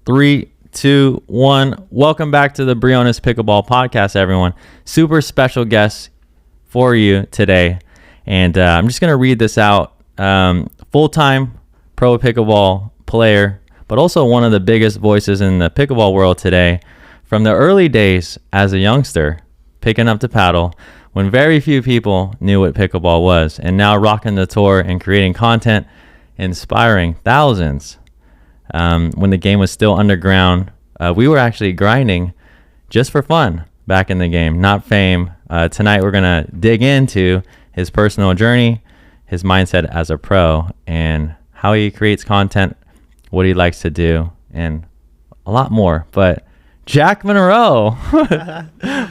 3, 2, 1. Welcome back to the Briones Pickleball Podcast, everyone. Super special guest for you today. And I'm just going to read this out. Full-time pro pickleball player, but also one of the biggest voices in the pickleball world today. From the early days as a youngster, picking up the paddle, when very few people knew what pickleball was, and now rocking the tour and creating content, inspiring thousands. When the game was still underground, we were actually grinding just for fun back in the game, not fame. Tonight we're going to dig into his personal journey, his mindset as a pro, and how he creates content, what he likes to do, and a lot more. But Jack Munro,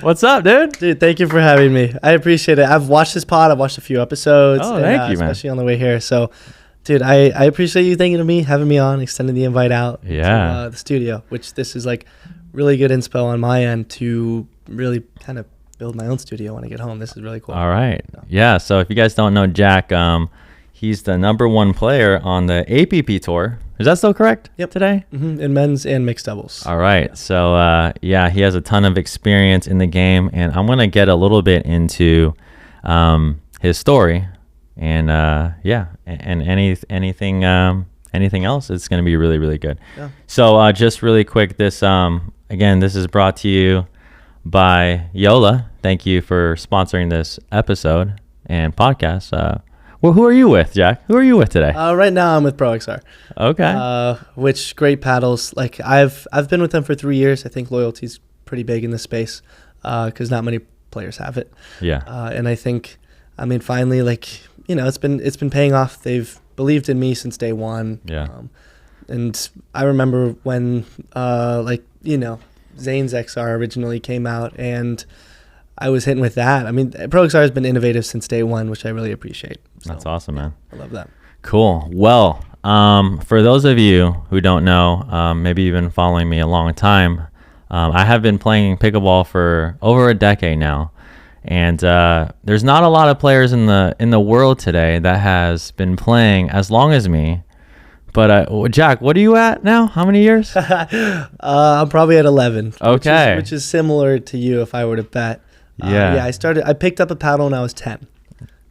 what's up, dude? Dude, thank you for having me. I appreciate it. I've watched this pod. I've watched a few episodes. Oh, thank you, man. Especially on the way here. So, dude, I appreciate you thinking of me, having me on, extending the invite out to the studio, which this is like really good inspo on my end to really kind of build my own studio when I get home. This is really cool. All right. Yeah. So if you guys don't know Jack, he's the #1 player on the APP tour. Is that still correct? Yep. Today? Mm-hmm. In men's and mixed doubles. All right. So, he has a ton of experience in the game, and I'm going to get a little bit into his story. And, and anything else, it's going to be really, really good. Yeah. So, just really quick, this is brought to you by Yola. Thank you for sponsoring this episode and podcast. Well, who are you with, Jack? Who are you with today? Right now I'm with Pro XR. Okay. Which great paddles. Like I've been with them for 3 years. I think loyalty's pretty big in this space because not many players have it. Yeah. And I think, finally, it's been paying off. They've believed in me since day one. Yeah. And I remember when Zane's XR originally came out, and I was hitting with that. Pro XR has been innovative since day one, which I really appreciate. So, that's awesome, man. I love that. Cool. Well, for those of you who don't know, maybe you've been following me a long time, I have been playing pickleball for over a decade now. And there's not a lot of players in the world today that has been playing as long as me. But Jack, what are you at now? How many years? I'm probably at 11. Okay. Which is similar to you if I were to bet. I picked up a paddle when I was 10.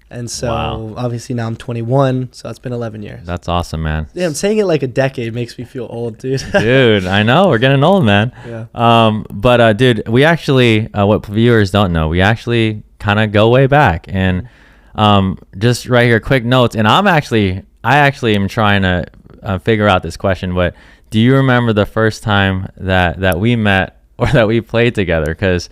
And so obviously now I'm 21, so it's been 11 years. That's awesome, man. Yeah, I'm saying it like a decade makes me feel old, dude. Dude, I know. We're getting old, man. Yeah. Dude, we actually, what viewers don't know, we actually kind of go way back. And just right here, quick notes. And I actually am trying to figure out this question, but do you remember the first time that we met or that we played together? Because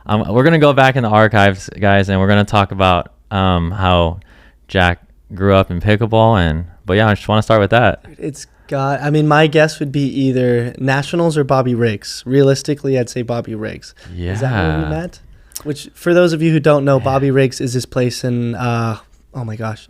we're going to go back in the archives, guys, and we're going to talk about how Jack grew up in pickleball. But I just want to start with that. My guess would be either Nationals or Bobby Riggs. Realistically, I'd say Bobby Riggs. Yeah. Is that where we met? Which, for those of you who don't know, Bobby Riggs is this place in, Encinitas?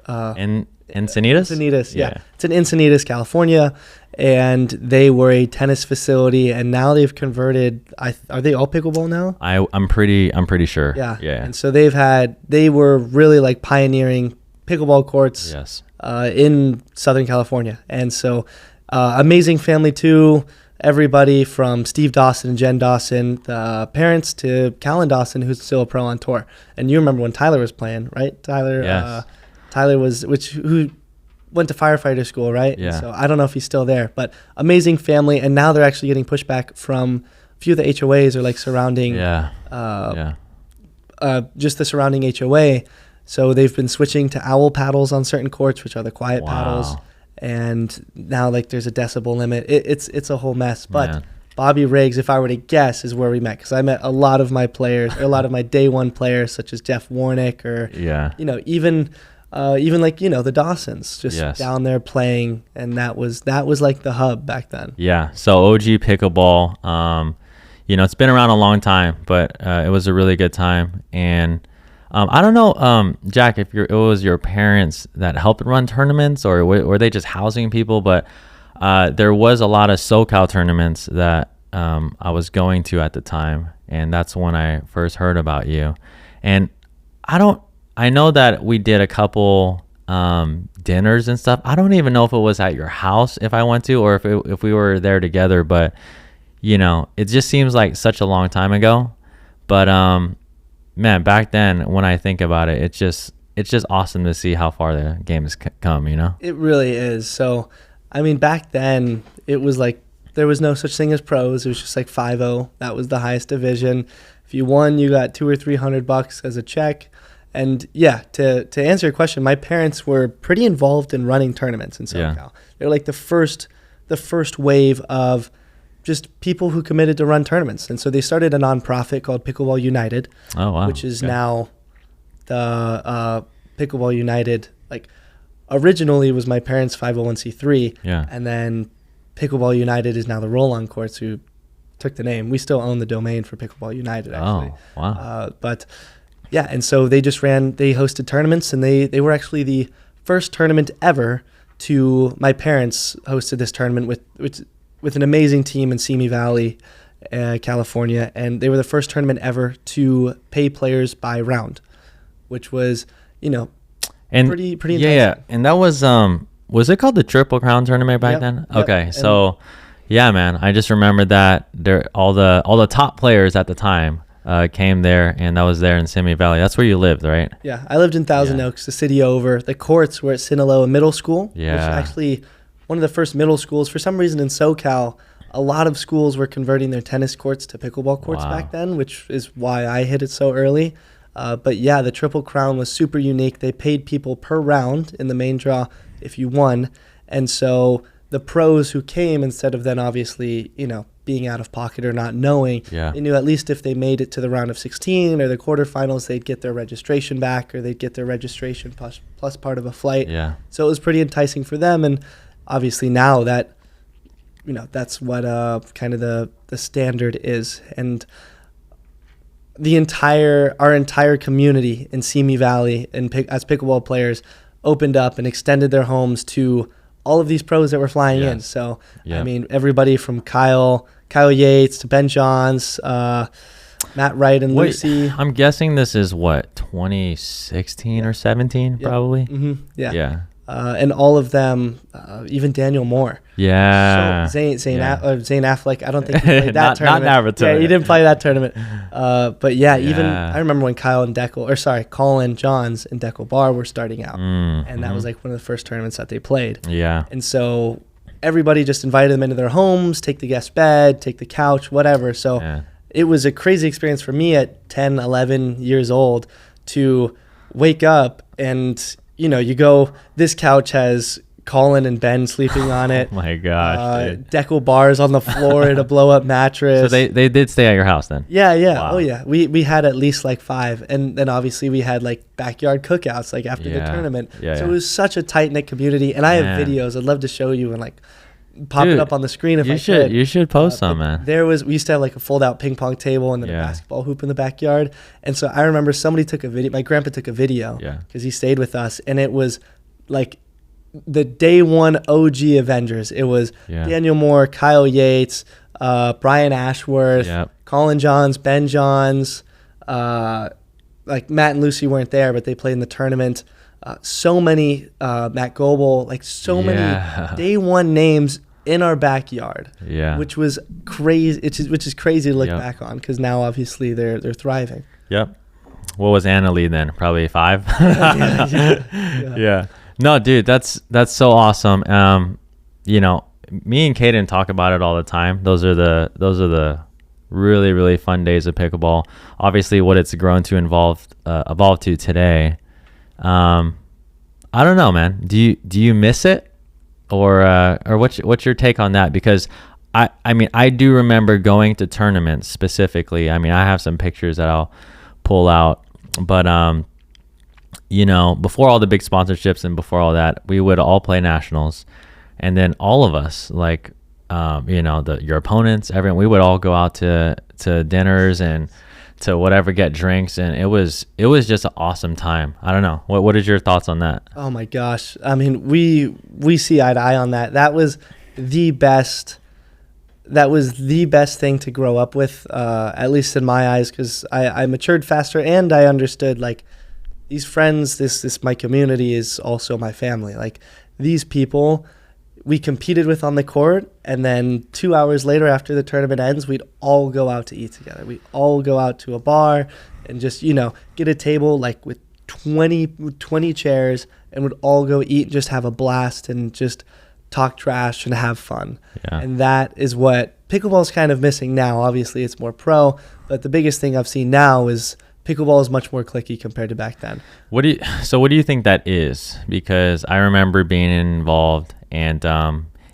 Encinitas, yeah. It's in Encinitas, California, and they were a tennis facility, and now they've converted. Are they all pickleball now? I'm pretty sure. Yeah. And so they were really like pioneering pickleball courts. Yes. In Southern California, and so amazing family too. Everybody from Steve Dawson and Jen Dawson, the parents, to Callan Dawson, who's still a pro on tour. And you remember when Tyler was playing, right? Tyler. Yes. Tyler who went to firefighter school, right? Yeah. So I don't know if he's still there, but amazing family. And now they're actually getting pushback from a few of the HOAs or like surrounding, just the surrounding HOA. So they've been switching to owl paddles on certain courts, which are the quiet paddles. And now there's a decibel limit. It's a whole mess. But Bobby Riggs, if I were to guess, is where we met, because I met a lot of my players, or a lot of my day one players, such as Jeff Warnick, or even the Dawsons, just down there playing, and that was like the hub back then. Yeah. So OG pickleball, it's been around a long time, but it was a really good time. And I don't know, Jack, if it was your parents that helped run tournaments, or were they just housing people? But there was a lot of SoCal tournaments that I was going to at the time, and that's when I first heard about you. And I know that we did a couple dinners and stuff. I don't even know if it was at your house if I went to, or if we were there together, but it just seems like such a long time ago. But man, back then when I think about it, it's just awesome to see how far the game has come, It really is. So, I mean, back then it was like there was no such thing as pros. It was just like 5-0. That was the highest division. If you won, you got $200 or $300 as a check. And yeah, to answer your question, my parents were pretty involved in running tournaments in SoCal. Yeah. They're like the first wave of just people who committed to run tournaments. And so they started a nonprofit called Pickleball United, which is now the Pickleball United. Like originally was my parents' 501c3, and then Pickleball United is now the Roll-On Courts who took the name. We still own the domain for Pickleball United, actually. Oh, wow. But yeah, and so they hosted tournaments, and they were actually the first tournament ever my parents hosted this tournament with an amazing team in Simi Valley, California, and they were the first tournament ever to pay players by round, which was, pretty enticing. Yeah, and that was it called the Triple Crown tournament back then? Yep. Okay, so yeah, man, I just remember that all the top players at the time came there, and that was there in Simi Valley. That's where you lived, right? Yeah, I lived in Thousand Oaks, the city over. The courts were at Sinaloa Middle School, which is actually one of the first middle schools. For some reason in SoCal, a lot of schools were converting their tennis courts to pickleball courts back then, which is why I hit it so early. But yeah, the Triple Crown was super unique. They paid people per round in the main draw if you won. And so the pros who came, instead of then obviously, being out of pocket or not knowing, they knew at least if they made it to the round of 16 or the quarterfinals, they'd get their registration back, or they'd get their registration plus part of a flight. Yeah. So it was pretty enticing for them. And obviously now that, that's what kind of the standard is. And our entire community in Simi Valley as pickleball players opened up and extended their homes to all of these pros that were flying in. So, I mean, everybody from Kyle Yates to Ben Johns, Matt Wright and Lucy. I'm guessing this is 2016 or 17, probably? Mm-hmm. Yeah. And all of them, even Daniel Moore. Yeah. So Zane Affleck, I don't think he played that tournament. Not Naruto. Yeah, he didn't play that tournament. But even I remember when Colin Johns and Deckel Barr were starting out. And that was like one of the first tournaments that they played. Yeah. And so everybody just invited them into their homes, take the guest bed, take the couch, whatever. So it was a crazy experience for me at 10, 11 years old to wake up and you go, this couch has Colin and Ben sleeping on it. Oh my gosh, Deckel bars on the floor and a blow-up mattress. So they did stay at your house then? Yeah. Wow. Oh yeah. We had at least like 5. And then obviously we had like backyard cookouts like after the tournament. So it was such a tight-knit community. And I have videos I'd love to show you and like pop it up on the screen if I could. You should post some, man. We used to have like a fold-out ping pong table and then a basketball hoop in the backyard. And so I remember somebody took a video. My grandpa took a video because he stayed with us, and it was like the day one OG Avengers. It was Daniel Moore, Kyle Yates, Brian Ashworth, Colin Johns, Ben Johns. Like Matt and Lucy weren't there, but they played in the tournament. So many Matt Goebel, like so many day one names in our backyard, which was crazy. Which is crazy to look back on, because now obviously they're thriving. Yep. What was Anna Lee then? Probably 5. Yeah. No, dude, that's so awesome. Me and Kaden talk about it all the time. Those are the really, really fun days of pickleball. Obviously, what it's grown to evolve to today. I don't know, man. Do you miss it, or what's your take on that? Because I mean, I do remember going to tournaments specifically. I mean, I have some pictures that I'll pull out, but before all the big sponsorships and before all that, we would all play nationals, and then all of us, like, your opponents, everyone, we would all go out to dinners and to whatever, get drinks, and it was just an awesome time. I don't know. What is your thoughts on that? Oh my gosh. I mean, we see eye to eye on that. That was the best thing to grow up with, at least in my eyes, because I matured faster and I understood like these friends, this my community is also my family. Like these people we competed with on the court, and then 2 hours later after the tournament ends, we'd all go out to eat together. We'd all go out to a bar and just, get a table like with 20 chairs, and would all go eat and just have a blast and just talk trash and have fun. Yeah. And that is what pickleball is kind of missing now. Obviously it's more pro, but the biggest thing I've seen now is pickleball is much more cliquey compared to back then. What do you think that is? Because I remember being involved, and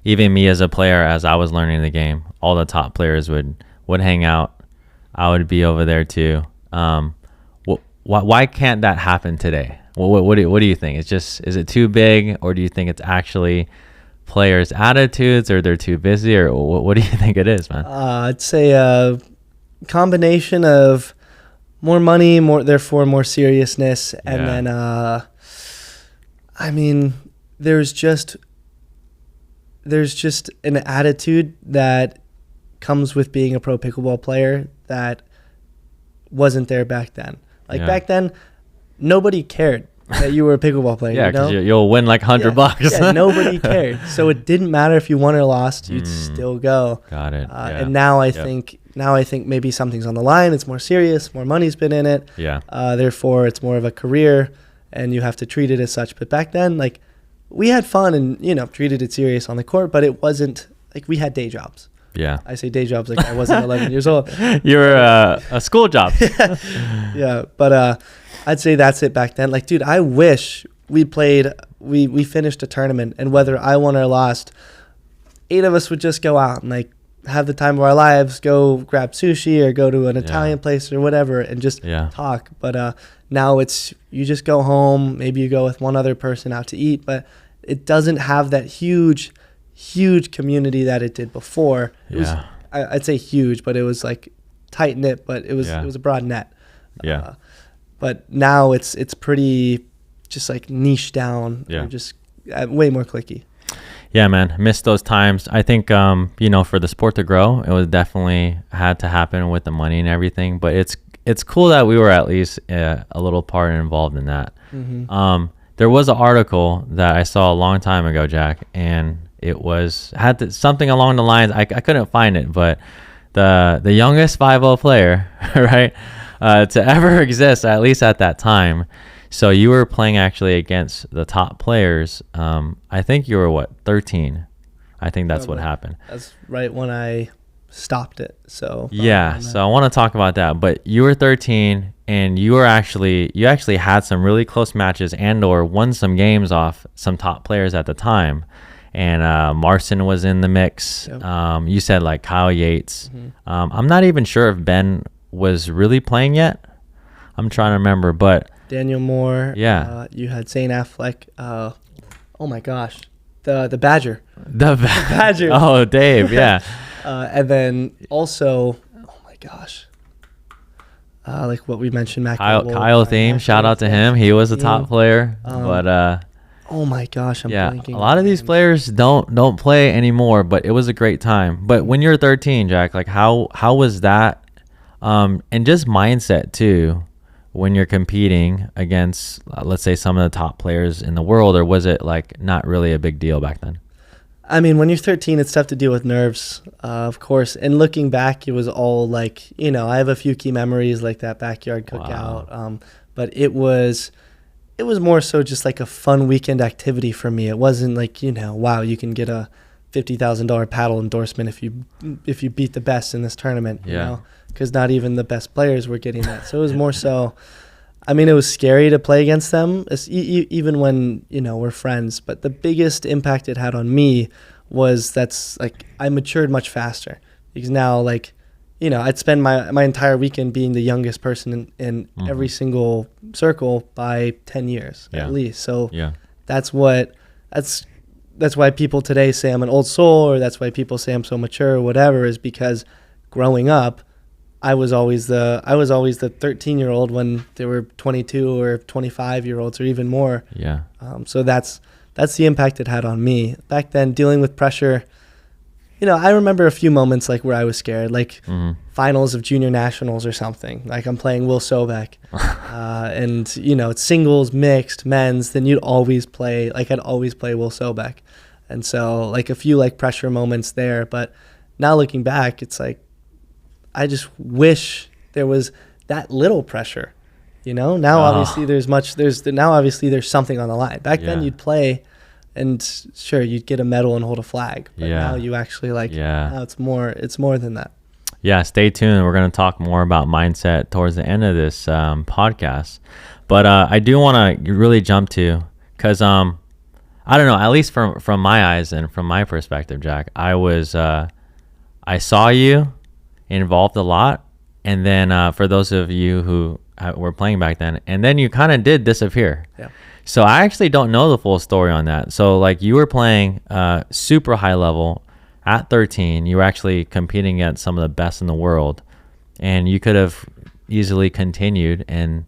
even me as a player, as I was learning the game, all the top players would hang out. I would be over there too. Why can't that happen today? What do you think? Is it too big, or do you think it's actually players' attitudes, or they're too busy, or what do you think it is, man? I'd say a combination of more money, therefore more seriousness, and then there's just an attitude that comes with being a pro pickleball player that wasn't there back then. Back then, nobody cared that you were a pickleball player. Yeah, because you'll win like $100. Yeah, nobody cared. So it didn't matter if you won or lost; you'd still go. Got it. And now I think maybe something's on the line. It's more serious. More money's been in it. Yeah. Therefore, it's more of a career, and you have to treat it as such. But back then, we had fun and treated it serious on the court, but it wasn't we had day jobs. Yeah. I say day jobs like I wasn't 11 years old. You were a school job. Yeah, but I'd say that's it back then. Dude, I wish we finished a tournament, and whether I won or lost, 8 of us would just go out and have the time of our lives, go grab sushi or go to an Italian place or whatever and just talk. But now it's you just go home, maybe you go with one other person out to eat, but it doesn't have that huge community that it did before. It was, I'd say huge, but it was tight knit, but it was a broad net. Yeah. But now it's pretty just niche down. Yeah. Just way more cliquey. Yeah, man, missed those times. I think for the sport to grow, it was definitely had to happen with the money and everything. But it's cool that we were at least a little part involved in that. Mm-hmm. There was an article that I saw a long time ago, Jack, and it had something along the lines. I couldn't find it, but the youngest 5-0 player, right, to ever exist, at least at that time. So you were playing actually against the top players. I think you were 13. I think that's what happened. That's right when I stopped it. So so I want to talk about that. But you were 13, and you actually had some really close matches and/or won some games off some top players at the time. And Marcin was in the mix. Yep. You said Kyle Yates. Mm-hmm. I'm not even sure if Ben was really playing yet. I'm trying to remember, but Daniel Moore. Yeah. You had St. Affleck. Oh my gosh, the Badger. The Badger. Oh, Dave. Yeah. And then also, oh my gosh, what we mentioned, Mac. Kyle Thiem. Shout out to him. He was a top player. But oh my gosh, I'm blanking. A lot of these players don't play anymore. But it was a great time. But when you're 13, Jack, how was that? And just mindset too, when you're competing against, let's say, some of the top players in the world, or was it not really a big deal back then? I mean, when you're 13, it's tough to deal with nerves, of course. And looking back, it was all I have a few key memories like that backyard cookout. Wow. But it was more so just a fun weekend activity for me. It wasn't wow, you can get a $50,000 paddle endorsement if you beat the best in this tournament. Because not even the best players were getting that. So it was more so, it was scary to play against them, even when, we're friends. But the biggest impact it had on me was I matured much faster. Because now, I'd spend my entire weekend being the youngest person in mm-hmm. every single circle by 10 years at least. So that's why people today say I'm an old soul, or that's why people say I'm so mature or whatever, is because growing up, I was always the 13-year-old when there were 22 or 25-year-olds or even more. Yeah. So that's the impact it had on me. Back then, dealing with pressure, I remember a few moments where I was scared. Mm-hmm. finals of junior nationals or something, like I'm playing Will Sobek, and it's singles, mixed, men's, then I'd always play Will Sobek. And so like a few like pressure moments there, but now looking back, it's like I just wish there was that little pressure. Now obviously there's something on the line. Back then you'd play and sure you'd get a medal and hold a flag, but now you actually now it's more than that. Yeah, stay tuned. We're going to talk more about mindset towards the end of this podcast. But I do want to really jump to, because I don't know, at least from my eyes and from my perspective, Jack, I saw you involved a lot. And then for those of you who were playing back then, and then you kind of did disappear. Yeah. So I actually don't know the full story on that. So like you were playing super high level at 13, you were actually competing against some of the best in the world, and you could have easily continued, and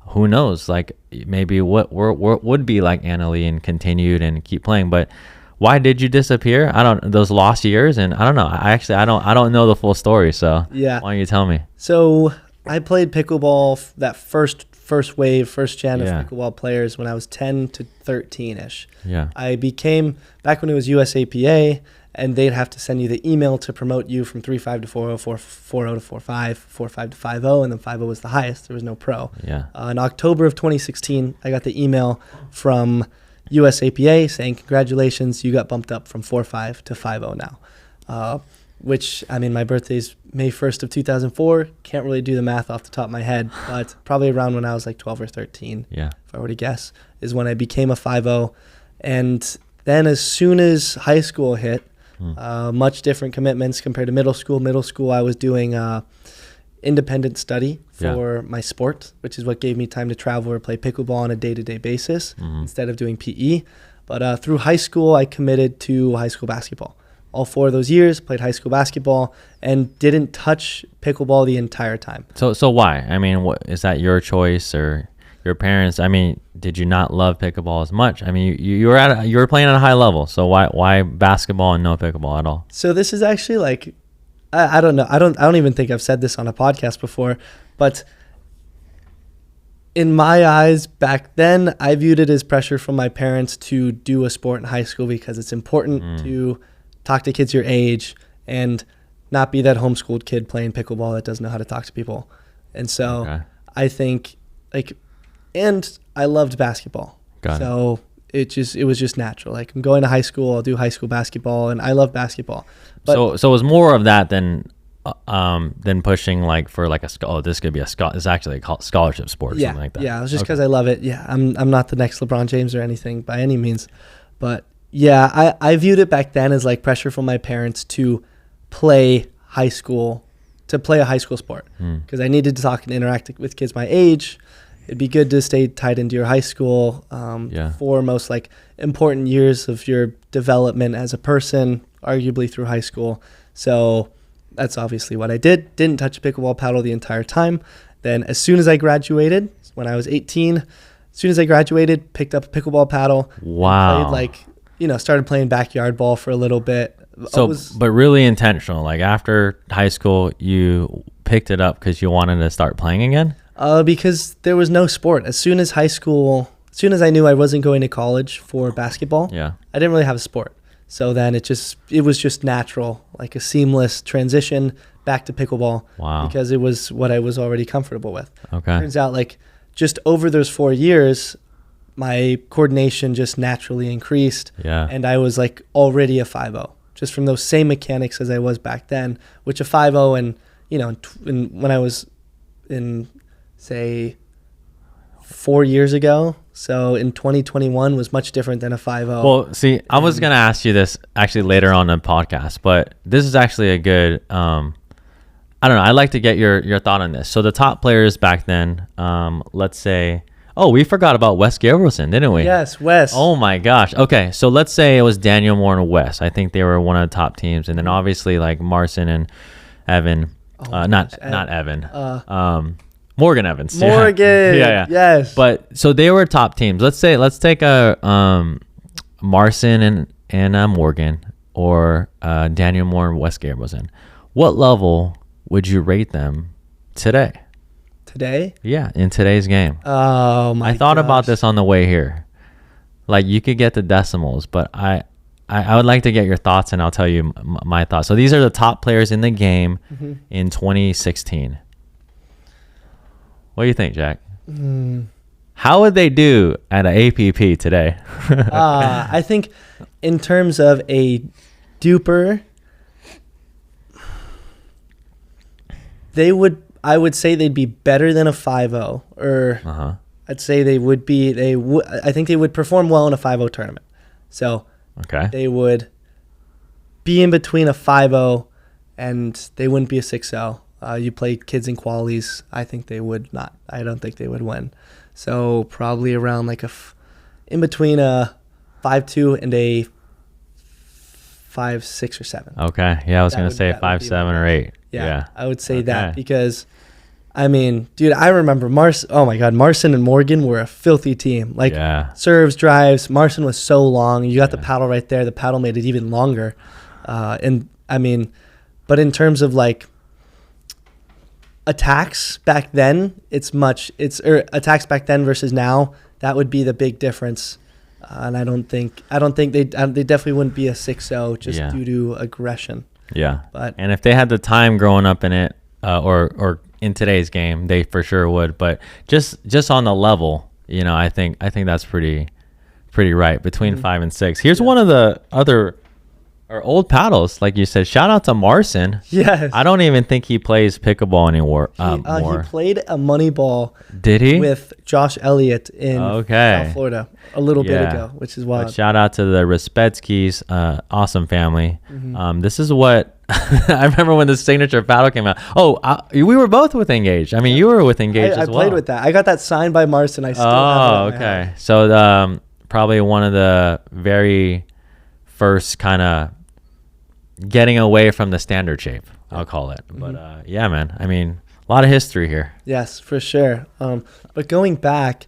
who knows, like maybe what would be like Annalie and continued and keep playing. But why did you disappear? Those lost years, and I don't know. I don't know the full story. So why don't you tell me? So I played pickleball, that first wave, first gen of pickleball players when I was 10 to 13-ish. Yeah. I became, back when it was USAPA, and they'd have to send you the email to promote you from 3.5 to 4.0, 4.0 to 4.5, 4.5 to 5.0, and then 5.0 was the highest. There was no pro. Yeah. In October of 2016, I got the email from USAPA saying, congratulations, you got bumped up from 4.5 to 5.0 now. Which, I mean, my birthday's May 1st of 2004. Can't really do the math off the top of my head, but probably around when I was like 12 or 13, if I were to guess, is when I became a 5.0. And then as soon as high school hit, much different commitments compared to middle school. Middle school, I was doing independent study for my sport, which is what gave me time to travel or play pickleball on a day-to-day basis instead of doing PE. But through high school, I committed to high school basketball. All 4 of those years, played high school basketball and didn't touch pickleball the entire time. So why? I mean, what is that, your choice or your parents? I mean, did you not love pickleball as much? I mean, you were playing at a high level. So why basketball and no pickleball at all? So this is actually like, I don't know. I don't even think I've said this on a podcast before, but in my eyes back then, I viewed it as pressure from my parents to do a sport in high school because it's important to talk to kids your age and not be that homeschooled kid playing pickleball that doesn't know how to talk to people. And so I think and I loved basketball. It was just natural. Like, I'm going to high school, I'll do high school basketball, and I love basketball. But so it was more of that than pushing like for like this could be it's actually a scholarship sport or something like that. Yeah, it was just because I love it. Yeah, I'm not the next LeBron James or anything by any means, but yeah, I viewed it back then as like pressure from my parents to play a high school sport because I needed to talk and interact with kids my age. It'd be good to stay tied into your high school for most like important years of your development as a person, arguably through high school. So that's obviously what I did. Didn't touch a pickleball paddle the entire time. Then as soon as I graduated, when I was 18, as soon as I graduated, picked up a pickleball paddle. Wow. Played started playing backyard ball for a little bit. But really intentional. Like after high school, you picked it up because you wanted to start playing again? Because there was no sport. As soon as I knew I wasn't going to college for basketball, I didn't really have a sport. So then it was just natural, like a seamless transition back to pickleball. Wow. Because it was what I was already comfortable with. Okay. Turns out like just over those 4 years, my coordination just naturally increased. Yeah. And I was like already a 5.0 just from those same mechanics as I was back then, which a 5.0 and when I was in say 4 years ago, so in 2021 was much different than a 5.0. Well, see, I was going to ask you this actually later on in the podcast, but this is actually a good, I don't know, I'd like to get your thought on this. So the top players back then, let's say, we forgot about Wes Gabrielson, didn't we? Yes, Wes. Oh my gosh. Okay, so let's say it was Daniel Moore and Wes. I think they were one of the top teams. And then obviously like Marcin and Evan, not Evan, Morgan Evans. Morgan. Yeah. Yes. But so they were top teams. Let's take a Marcin and Morgan or Daniel Moore and Wes Gabrielson. What level would you rate them today? Today? Yeah, in today's game. Oh my! I thought gosh. about this on the way here. Like, you could get the decimals, but I would like to get your thoughts, and I'll tell you my thoughts. So these are the top players in the game in 2016. What do you think, Jack? How would they do at an APP today? I think in terms of a duper, I would say they'd be better than a 5-0, or I'd say I think they would perform well in a 5-0 tournament. So they would be in between a 5-0 and they wouldn't be a 6-0. You play kids in qualies. I think they would not. I don't think they would win. So probably around like in between a 5-2 and a 5-6 or 7. Okay. Yeah, I was going to say 5-7 or 8. Yeah, I would say that because, I mean, dude, I remember oh my God, Marcin and Morgan were a filthy team. Like, serves, drives. Marcin was so long. You got the paddle right there. The paddle made it even longer. And I mean, but in terms of like attacks back then, attacks back then versus now, that would be the big difference. And I don't think they definitely wouldn't be a 6-0 just due to aggression. Yeah. And if they had the time growing up in it, or in today's game, they for sure would. But just on the level, I think that's pretty right between 5 and 6. Here's one of the other old paddles, like you said. Shout out to Marcin. Yes. I don't even think he plays pickleball anymore. He played a money ball. Did he? With Josh Elliott in South Florida a little bit ago, which is wild. But shout out to the Respetskis, awesome family. This is what I remember when the signature paddle came out. We were both with Engage. I mean, you were with Engage as well. I played with that. I got that signed by Marcin. I still have it. Okay. So probably one of the very first kind of getting away from the standard shape, I'll call it. But yeah, man, I mean, a lot of history here. Yes, for sure. But going back,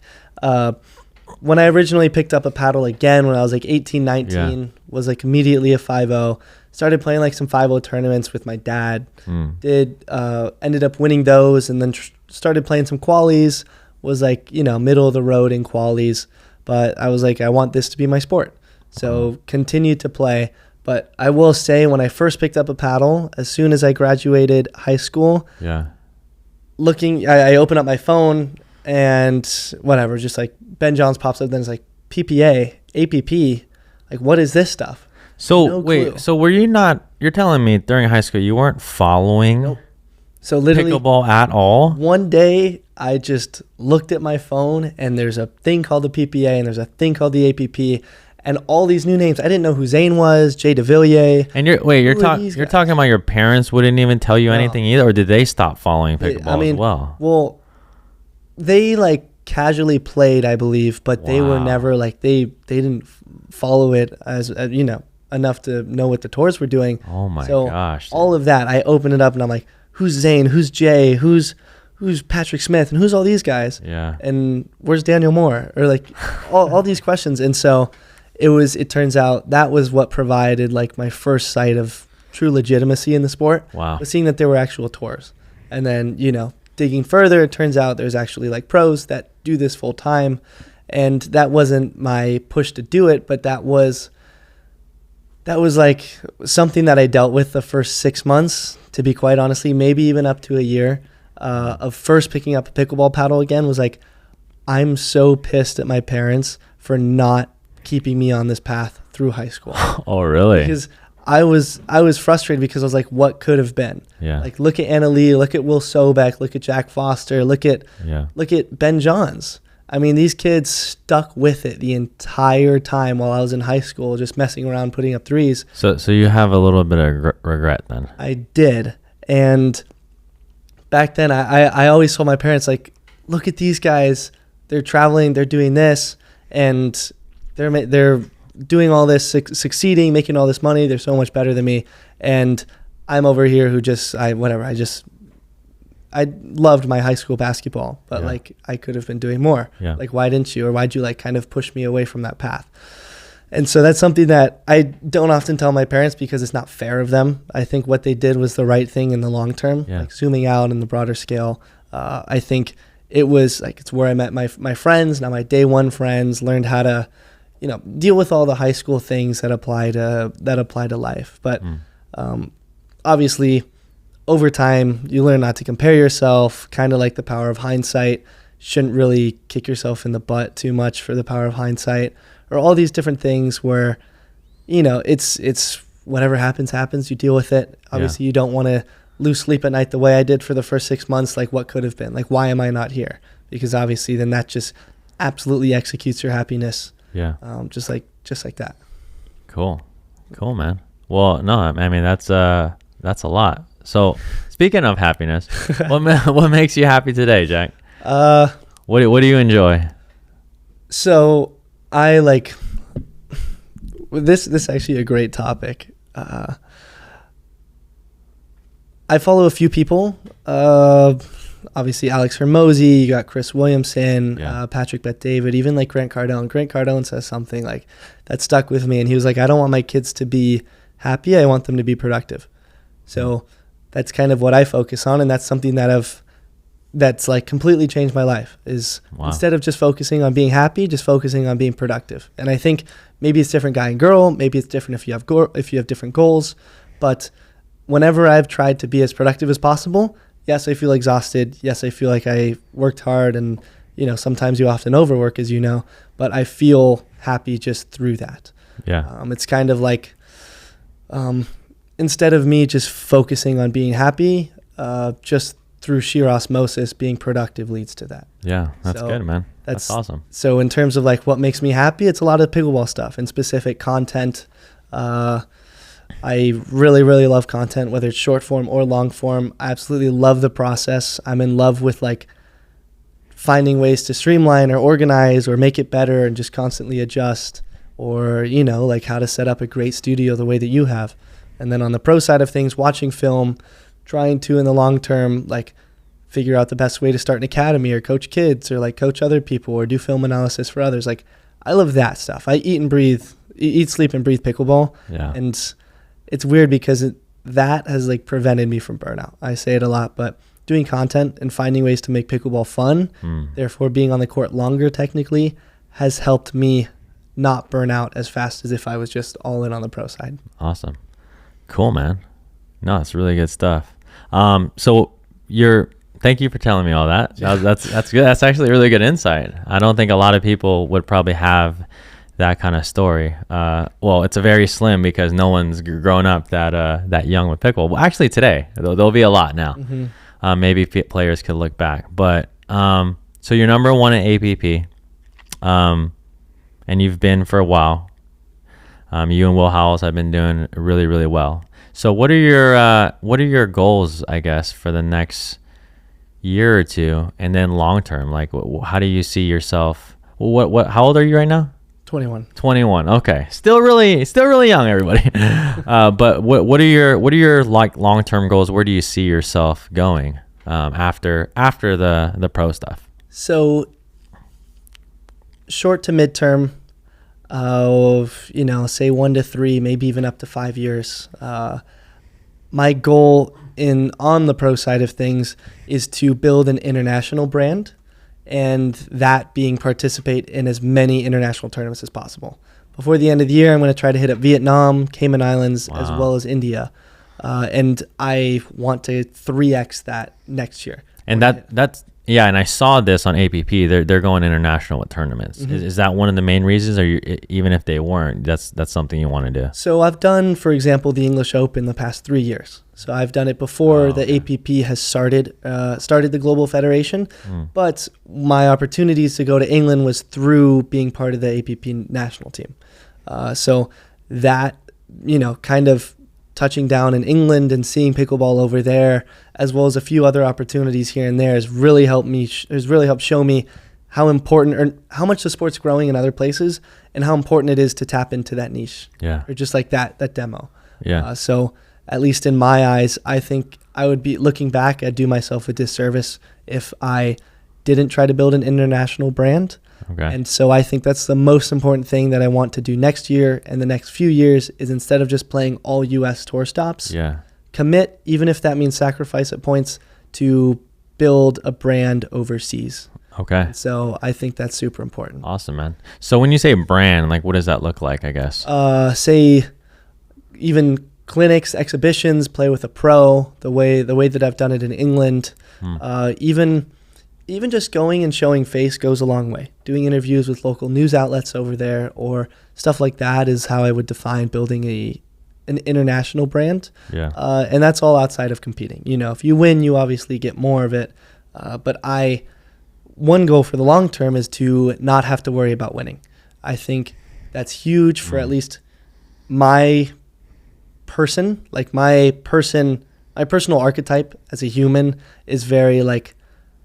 when I originally picked up a paddle again when I was like 18, 19, was like immediately a 5-0. Started playing like some 5-0 tournaments with my dad. Ended up winning those, and then started playing some qualies. Was like, middle of the road in qualies. But I was like, I want this to be my sport. So continued to play. But I will say, when I first picked up a paddle, as soon as I graduated high school, I open up my phone and whatever, just like Ben Johns pops up. Then it's like PPA, APP. Like, what is this stuff? So wait, so were you not? You're telling me during high school you weren't following So literally pickleball at all? One day I just looked at my phone and there's a thing called the PPA and there's a thing called the APP. And all these new names. I didn't know who Zane was, Jay DeVilliers. And you're talking about your parents wouldn't even tell you anything either, or did they stop following pickleball as well? Well, they like casually played, I believe, but they were never like they didn't follow it as enough to know what the tours were doing. Oh my gosh! All of that, I open it up and I'm like, who's Zane? Who's Jay? Who's Patrick Smith? And who's all these guys? Yeah. And where's Daniel Moore? Or like all these questions, and so. It turns out that was what provided like my first sight of true legitimacy in the sport. Wow. Was seeing that there were actual tours. And then, digging further, it turns out there's actually like pros that do this full time. And that wasn't my push to do it, but that was like something that I dealt with the first 6 months, to be quite honestly, maybe even up to a year of first picking up a pickleball paddle again. Was like, I'm so pissed at my parents for not keeping me on this path through high school. Oh, really? Because I was frustrated because I was like, what could have been? Yeah. Like, look at Anna Lee, look at Will Sobeck, look at Jack Foster, look at Ben Johns. I mean, these kids stuck with it the entire time while I was in high school, just messing around, putting up threes. So you have a little bit of regret then? I did. And back then, I always told my parents, like, look at these guys. They're traveling, they're doing this, and they're doing all this, succeeding, making all this money. They're so much better than me, and I'm over here who I loved my high school basketball, but like I could have been doing more. Yeah. Like, why didn't you, or why'd you like kind of push me away from that path? And so that's something that I don't often tell my parents because it's not fair of them. I think what they did was the right thing in the long term, like zooming out in the broader scale. I think it was like, it's where I met my friends, now my day one friends, learned how to, deal with all the high school things that apply to life. But obviously over time you learn not to compare yourself, kind of like the power of hindsight. Shouldn't really kick yourself in the butt too much for the power of hindsight, or all these different things where, it's whatever happens, you deal with it. Obviously you don't want to lose sleep at night the way I did for the first 6 months, like what could have been, like why am I not here? Because obviously then that just absolutely executes your happiness. Yeah. Just like that. Cool, man. Well, no, I mean, that's a lot. So speaking of happiness, what makes you happy today, Jack? What do you enjoy? So I like this is actually a great topic. I follow a few people. Obviously Alex Hermosi, you got Chris Williamson, Patrick Bet-David, even like Grant Cardone. Grant Cardone says something like that stuck with me, and he was like, I don't want my kids to be happy, I want them to be productive. So that's kind of what I focus on, and that's something that's like completely changed my life, is instead of just focusing on being happy, just focusing on being productive. And I think maybe it's different guy and girl, maybe it's different if you have different goals, but whenever I've tried to be as productive as possible, yes, I feel exhausted. Yes, I feel like I worked hard, and sometimes you often overwork, as you know, but I feel happy just through that. Yeah. It's kind of like instead of me just focusing on being happy, just through sheer osmosis, being productive leads to that. Yeah, that's good, man. That's awesome. So in terms of like what makes me happy, it's a lot of pickleball stuff and specific content. I really, really love content, whether it's short form or long form. I absolutely love the process. I'm in love with like finding ways to streamline or organize or make it better and just constantly adjust, or, like how to set up a great studio the way that you have. And then on the pro side of things, watching film, trying to, in the long term, like figure out the best way to start an academy or coach kids or like coach other people or do film analysis for others. Like I love that stuff. I eat, sleep and breathe pickleball. Yeah. And it's weird because that has like prevented me from burnout. I say it a lot, but doing content and finding ways to make pickleball fun, therefore being on the court longer technically, has helped me not burn out as fast as if I was just all in on the pro side. Awesome. Cool, man. No, it's really good stuff. So thank you for telling me all that. That's good. That's actually really good insight. I don't think a lot of people would probably have that kind of story. Well, it's a very slim, because no one's grown up that young with pickle. Well, actually today there'll be a lot now. Maybe players could look back, but so you're number one at APP, and you've been for a while. You and Will Howells have been doing really, really well. So what are your goals, I guess, for the next year or two, and then long term? Like, how do you see yourself? How old are you right now? 21. Okay, still really young, everybody. But what are your like long term goals? Where do you see yourself going after the pro stuff? So short to midterm, of say 1 to 3, maybe even up to 5 years. My goal on the pro side of things is to build an international brand, and that being participate in as many international tournaments as possible. Before the end of the year, I'm going to try to hit up Vietnam, Cayman Islands, as well as India. And I want to 3x that next year. And that's yeah, and I saw this on APP. They're going international with tournaments. Is that one of the main reasons, or even if they weren't, that's something you want to do? So I've done, for example, the English Open the past 3 years. So I've done it before the APP has started the Global Federation. But my opportunities to go to England was through being part of the APP national team. So that, kind of touching down in England and seeing pickleball over there, as well as a few other opportunities here and there, has really helped show me how important, or how much the sport's growing in other places, and how important it is to tap into that niche. Yeah. Or just like that demo. Yeah. So at least in my eyes, I think I would be looking back, I'd do myself a disservice if I didn't try to build an international brand. Okay. And so I think that's the most important thing that I want to do next year and the next few years is instead of just playing all U.S. tour stops, commit, even if that means sacrifice at points, to build a brand overseas. Okay. And so I think that's super important. Awesome, man. So when you say brand, like what does that look like, I guess? Say even clinics, exhibitions, play with a pro, the way that I've done it in England, even just going and showing face goes a long way. Doing interviews with local news outlets over there or stuff like that is how I would define building an international brand. Yeah. And that's all outside of competing. You know, if you win, you obviously get more of it. But one goal for the long term is to not have to worry about winning. I think that's huge for at least my person. Like my personal archetype as a human is very like,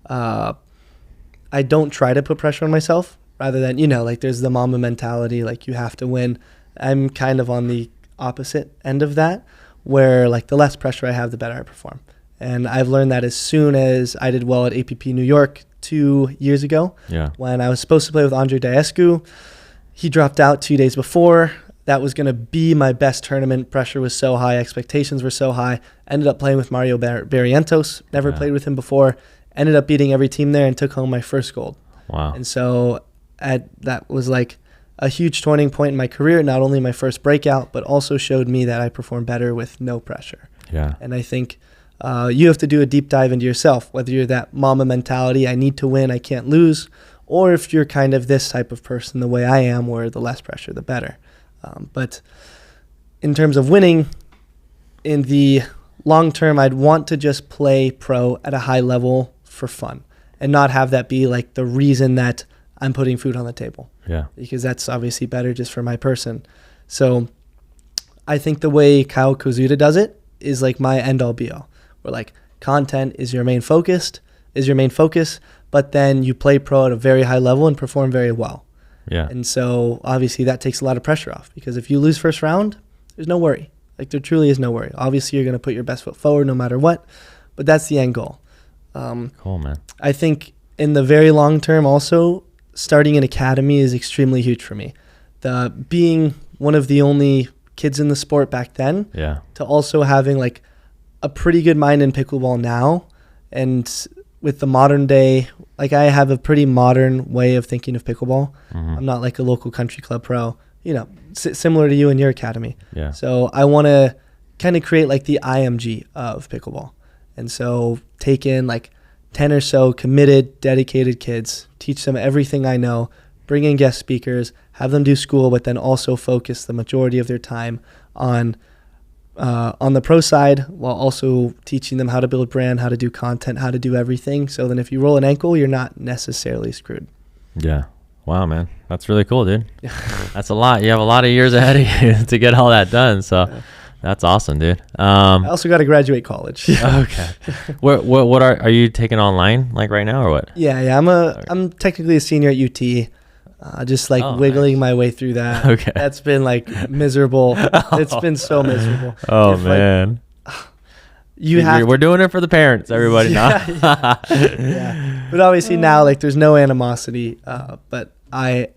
I don't try to put pressure on myself rather than, like there's the mama mentality, like you have to win. I'm kind of on the opposite end of that where like the less pressure I have, the better I perform. And I've learned that as soon as I did well at APP New York 2 years ago, when I was supposed to play with Andre Daescu, he dropped out 2 days before. That was going to be my best tournament. Pressure was so high. Expectations were so high. Ended up playing with Mario Barrientos. Never played with him before. Ended up beating every team there and took home my first gold. Wow. And so that was like a huge turning point in my career. Not only my first breakout, but also showed me that I perform better with no pressure. Yeah. And I think you have to do a deep dive into yourself, whether you're that mama mentality, I need to win, I can't lose, or if you're kind of this type of person the way I am, where the less pressure, the better. But in terms of winning, in the long term, I'd want to just play pro at a high level for fun and not have that be like the reason that I'm putting food on the table. Yeah. Because that's obviously better just for my person. So I think the way Kyle Kozuda does it is like my end all be all. Where like content is your main focus, but then you play pro at a very high level and perform very well. Yeah. And so obviously that takes a lot of pressure off because if you lose first round, there's no worry. Like there truly is no worry. Obviously you're going to put your best foot forward no matter what, but that's the end goal. Cool, man. I think in the very long term also, starting an academy is extremely huge for me. Being one of the only kids in the sport back then, to also having like a pretty good mind in pickleball now, and with the modern day, like I have a pretty modern way of thinking of pickleball. I'm not like a local country club pro, similar to you and your academy. Yeah. So I want to kind of create like the IMG of pickleball. And so take in like 10 or so committed, dedicated kids, teach them everything I know, bring in guest speakers, have them do school, but then also focus the majority of their time on the pro side while also teaching them how to build brand, how to do content, how to do everything. So then if you roll an ankle, you're not necessarily screwed. Yeah. Wow, man. That's really cool, dude. That's a lot. You have a lot of years ahead of you to get all that done. So that's awesome, dude. I also got to graduate college. Okay. What are you taking online like right now or what? Yeah. I'm technically a senior at UT. Just like wiggling my way through that. Okay. That's been like miserable. It's been so miserable. Oh, man. Like, we're doing it for the parents, everybody. Yeah. But obviously now like there's no animosity. But I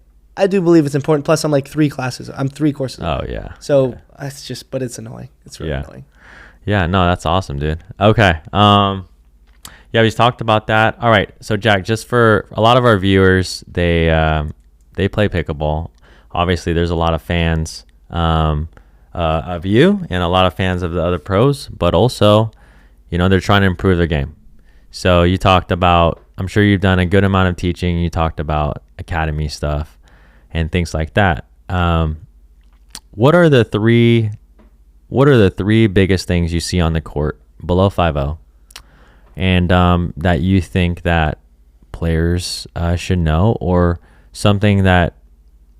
do believe it's important. Plus I'm like 3 classes. I'm 3 courses. Oh, yeah. So it's annoying. It's really annoying. Yeah, no, that's awesome, dude. Okay. Yeah, we talked about that. All right. So Jack, just for a lot of our viewers, they play pickleball. Obviously, there's a lot of fans of you and a lot of fans of the other pros, but also, they're trying to improve their game. So you talked about, I'm sure you've done a good amount of teaching. You talked about academy stuff and things like that. What are the three biggest things you see on the court below 5-0 and that you think that players should know, or something that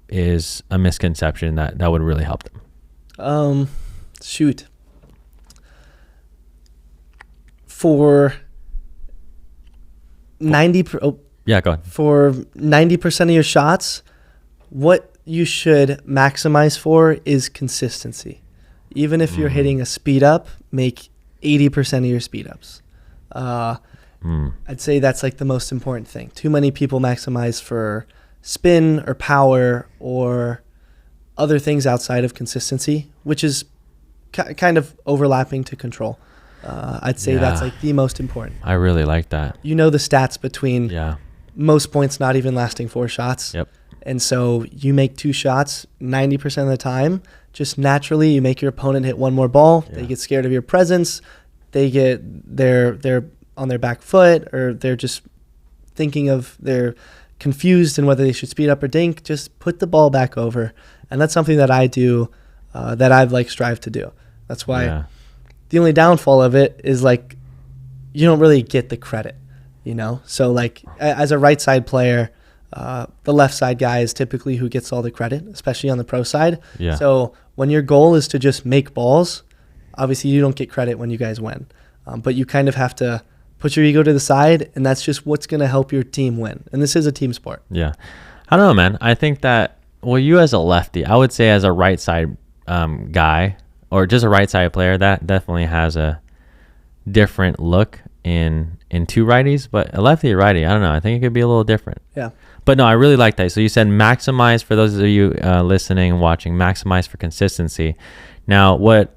is a misconception that would really help them? Shoot. For 90 go ahead. For 90% of your shots, what you should maximize for is consistency. Even if you're hitting a speed up, make 80% of your speed ups. I'd say that's like the most important thing. Too many people maximize for spin or power or other things outside of consistency, which is kind of overlapping to control. I'd say that's like the most important. I really like that. You know the stats between most points not even lasting 4 shots. Yep. And so you make 2 shots 90% of the time. Just naturally, you make your opponent hit one more ball. Yeah. They get scared of your presence. They're on their back foot, or they're just they're confused in whether they should speed up or dink. Just put the ball back over. And that's something that I do, that I've like strived to do. That's why the only downfall of it is like you don't really get the credit, you know? So like as a right side player, the left side guy is typically who gets all the credit, especially on the pro side. Yeah. So when your goal is to just make balls, obviously you don't get credit when you guys win. But you kind of have to put your ego to the side, and that's just what's going to help your team win. And this is a team sport. Yeah. I don't know, man. I think that, well, you as a lefty, I would say as a right side guy, or just a right side player, that definitely has a different look in 2 righties. But a lefty or righty, I don't know. I think it could be a little different. Yeah. But no, I really like that. So you said maximize, for those of you listening and watching, maximize for consistency. Now, what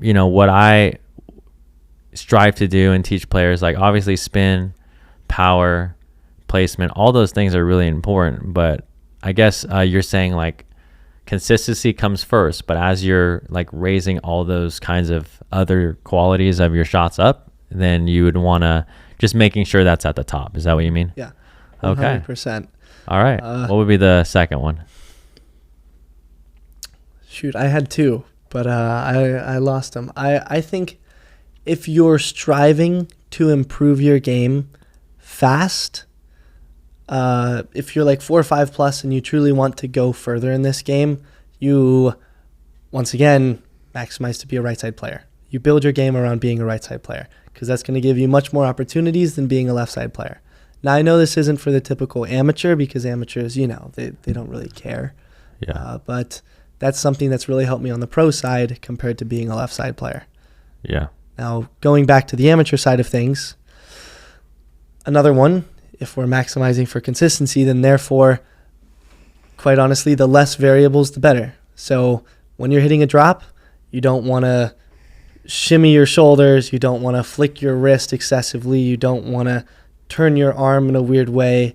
I strive to do and teach players, like obviously spin, power, placement, all those things are really important. But I guess you're saying like consistency comes first, but as you're like raising all those kinds of other qualities of your shots up, then you would want to just making sure that's at the top. Is that what you mean? Yeah. 100%. Okay. All right. What would be the second one? Shoot, I had 2, but I lost them. I think if you're striving to improve your game fast, if you're like 4 or 5 plus and you truly want to go further in this game, you, once again, maximize to be a right side player. You build your game around being a right side player, because that's going to give you much more opportunities than being a left side player. Now, I know this isn't for the typical amateur, because amateurs, they don't really care. Yeah. But that's something that's really helped me on the pro side compared to being a left side player. Yeah. Now, going back to the amateur side of things, another one, if we're maximizing for consistency, then therefore, quite honestly, the less variables, the better. So when you're hitting a drop, you don't want to shimmy your shoulders. You don't want to flick your wrist excessively. You don't want to turn your arm in a weird way.